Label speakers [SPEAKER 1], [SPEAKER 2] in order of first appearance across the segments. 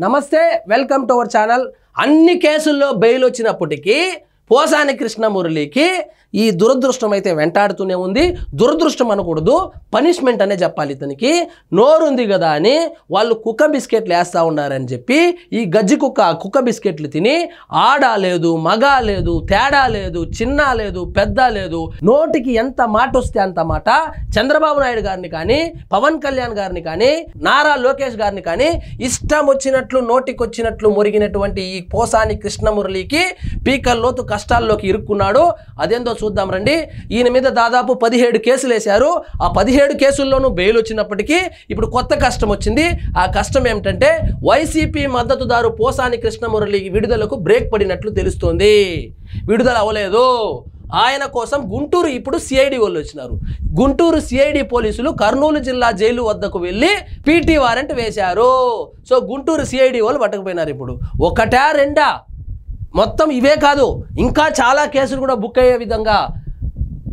[SPEAKER 1] నమస్తే, welcome to our channel. అన్ని కేసుల్లో బెయిల్ వచ్చినప్పటికీ పోసాని కృష్ణమురళికి ఈ దురదృష్టం అయితే వెంటాడుతూనే ఉంది. దురదృష్టం అనకూడదు, పనిష్మెంట్ అనే చెప్పాలి. ఇతనికి నోరుంది కదా అని వాళ్ళు కుక్క బిస్కెట్లు వేస్తూ ఉన్నారని చెప్పి ఈ గజ్జి కుక్క బిస్కెట్లు తిని ఆడ లేదు, మగ లేదు, తేడా లేదు, చిన్న లేదు, పెద్ద లేదు, నోటికి ఎంత మాట వస్తే అంత మాట చంద్రబాబు నాయుడు గారిని కానీ, పవన్ కళ్యాణ్ గారిని కానీ, నారా లోకేష్ గారిని కానీ ఇష్టం వచ్చినట్లు నోటికొచ్చినట్లు మురిగినటువంటి ఈ పోసాని కృష్ణమురళికి పీకల్లోతు కష్టాల్లోకి ఇరుక్కున్నాడు. అదేందో చూద్దాం రండి. ఈయన మీద దాదాపు 17 కేసులు వేశారు. ఆ 17 కేసుల్లోనూ బెయిల్ వచ్చినప్పటికీ ఇప్పుడు కొత్త కష్టం వచ్చింది. ఆ కష్టం ఏమిటంటే వైసీపీ మద్దతుదారు పోసాని కృష్ణమురళి విడుదలకు బ్రేక్ పడినట్లు తెలుస్తోంది. విడుదల అవ్వలేదు. ఆయన కోసం గుంటూరు ఇప్పుడు సిఐడి వాళ్ళు వచ్చినారు. గుంటూరు సిఐడి పోలీసులు కర్నూలు జిల్లా జైలు వద్దకు వెళ్ళి పీటీ వారెంట్ వేశారు. సో గుంటూరు సిఐడి వాళ్ళు పట్టకపోయినారు. ఇప్పుడు ఒకటా రెండా, మొత్తం ఇవే కాదు ఇంకా చాలా కేసులు కూడా బుక్ అయ్యే విధంగా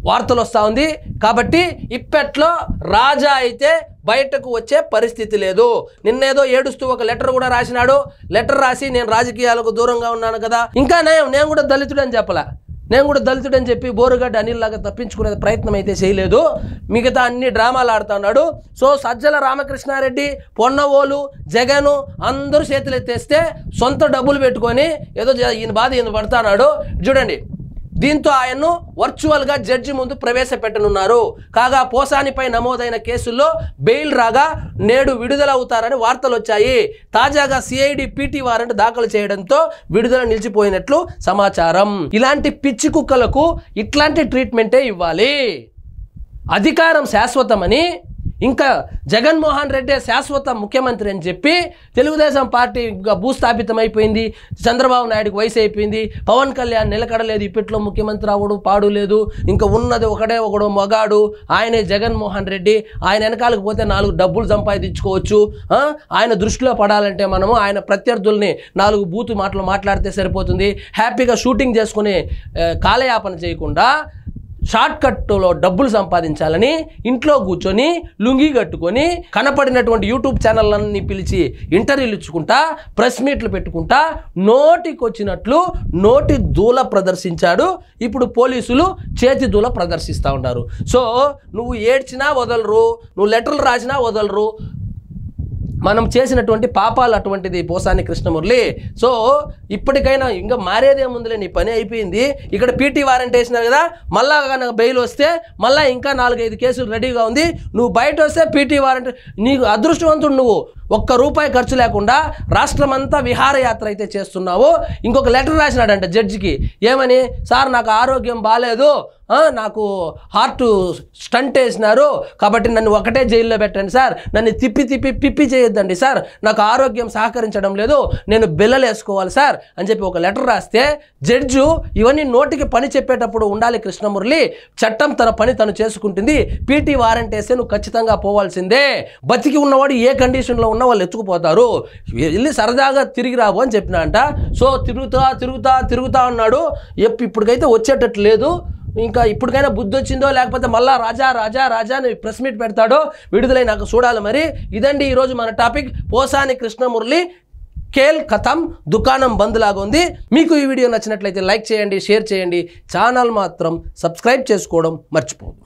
[SPEAKER 1] వార్తలు వస్తూ ఉంది. కాబట్టి ఇప్పట్లో రాజా అయితే బయటకు వచ్చే పరిస్థితి లేదు. నిన్నేదో ఏడుస్తూ ఒక లెటర్ కూడా రాసినాడు. లెటర్ రాసి నేను రాజకీయాలకు దూరంగా ఉన్నాను కదా, ఇంకా నేను కూడా దళితుడని చెప్పలా, నేను కూడా దళితుడని చెప్పి బోరుగడ్డ అనిల్ లాగా తప్పించుకునే ప్రయత్నం అయితే చేయలేదు. మిగతా అన్ని డ్రామాలు ఆడుతున్నాడు. సో సజ్జల రామకృష్ణారెడ్డి, పొన్నవోలు, జగను అందరూ చేతులు ఎత్తేస్తే సొంత డబ్బులు పెట్టుకొని ఏదో ఈయన బాధ ఈయన పడతాడు. చూడండి, దీంతో ఆయన్ను వర్చువల్గా జడ్జి ముందు ప్రవేశపెట్టనున్నారు. కాగా పోసానిపై నమోదైన కేసుల్లో బెయిల్ రాగా నేడు విడుదల అవుతారని వార్తలు వచ్చాయి. తాజాగా సిఐడి పీటీ వారెంట్ దాఖలు చేయడంతో విడుదల నిలిచిపోయినట్లు సమాచారం. ఇలాంటి పిచ్చి కుక్కలకు ఇట్లాంటి ట్రీట్మెంటే ఇవ్వాలి. అధికారం శాశ్వతమని, ఇంకా జగన్మోహన్ రెడ్డి శాశ్వత ముఖ్యమంత్రి అని చెప్పి తెలుగుదేశం పార్టీ భూస్థాపితం అయిపోయింది. చంద్రబాబు నాయుడుకి వయసు అయిపోయింది. పవన్ కళ్యాణ్ నిలకడలేదు. ఇప్పట్లో ముఖ్యమంత్రి అవడు పాడు లేదు. ఇంకా ఉన్నది ఒకడు మగాడు, ఆయనే జగన్మోహన్ రెడ్డి. ఆయన వెనకాలకు పోతే 4 డబ్బులు సంపాదించుకోవచ్చు. ఆయన దృష్టిలో పడాలంటే మనము ఆయన ప్రత్యర్థుల్ని 4 బూతు మాటలు మాట్లాడితే సరిపోతుంది. హ్యాపీగా షూటింగ్ చేసుకుని కాలయాపన చేయకుండా షార్ట్ కట్లో డబ్బులు సంపాదించాలని ఇంట్లో కూర్చొని లుంగి కట్టుకొని కనపడినటువంటి యూట్యూబ్ ఛానళ్ళన్నీ పిలిచి ఇంటర్వ్యూలు ఇచ్చుకుంటా, ప్రెస్ మీట్లు పెట్టుకుంటా నోటికొచ్చినట్లు నోటి దూల ప్రదర్శించాడు. ఇప్పుడు పోలీసులు చేతి దూల ప్రదర్శిస్తూ ఉన్నారు. సో నువ్వు ఏడ్చినా వదలరు, నువ్వు లెటర్లు రాసినా వదలరు. మనం చేసినటువంటి పాపాలు అటువంటిది పోసాని కృష్ణమురళి. సో ఇప్పటికైనా ఇంకా మారేదేముందిలే, నీ పని అయిపోయింది. ఇక్కడ పీటీ వారెంట్ వేసినారు కదా, మళ్ళా కనుక బెయిల్ వస్తే మళ్ళీ ఇంకా 4-5 కేసులు రెడీగా ఉంది. నువ్వు బయట వస్తే పీటీ వారెంట్, నీకు అదృష్టవంతుడు నువ్వు. ₹1 ఖర్చు లేకుండా రాష్ట్రమంతా విహారయాత్ర అయితే చేస్తున్నావు. ఇంకొక లెటర్ రాసినాడంట జడ్జికి. ఏమని? సార్ నాకు ఆరోగ్యం బాగాలేదు, నాకు హార్ట్ స్టంట్ వేసినారు కాబట్టి నన్ను ఒకటే జైల్లో పెట్టండి సార్, నన్ను పిప్పి చేయొద్దండి సార్, నాకు ఆరోగ్యం సహకరించడం లేదు, నేను బిల్లలు వేసుకోవాలి సార్ అని చెప్పి ఒక లెటర్ రాస్తే జడ్జు ఇవన్నీ నోటికి పని చెప్పేటప్పుడు ఉండాలి కృష్ణమురళి. చట్టం తన పని తను చేసుకుంటుంది. పీటీ వారెంట్ వేస్తే నువ్వు ఖచ్చితంగా పోవాల్సిందే. బతికి ఉన్నవాడు ఏ కండిషన్లో ఉన్న వాళ్ళు ఎత్తుకుపోతారు. వెళ్ళి సరదాగా తిరిగి రావు అని చెప్పినా అంట. సో తిరుగుతా ఉన్నాడు. ఇప్పటికైతే వచ్చేటట్టు లేదు. ఇంకా ఇప్పటికైనా బుద్ధి వచ్చిందో లేకపోతే మళ్ళా రాజా అని ప్రెస్ మీట్ పెడతాడో విడుదలై నాకు చూడాలి. మరి ఇదండి ఈరోజు మన టాపిక్. పోసాని కృష్ణమురళి కేల్ కథం, దుకాణం బంద్ లాగా ఉంది. మీకు ఈ వీడియో నచ్చినట్లయితే లైక్ చేయండి, షేర్ చేయండి. ఛానల్ మాత్రం సబ్స్క్రైబ్ చేసుకోవడం మర్చిపోదు.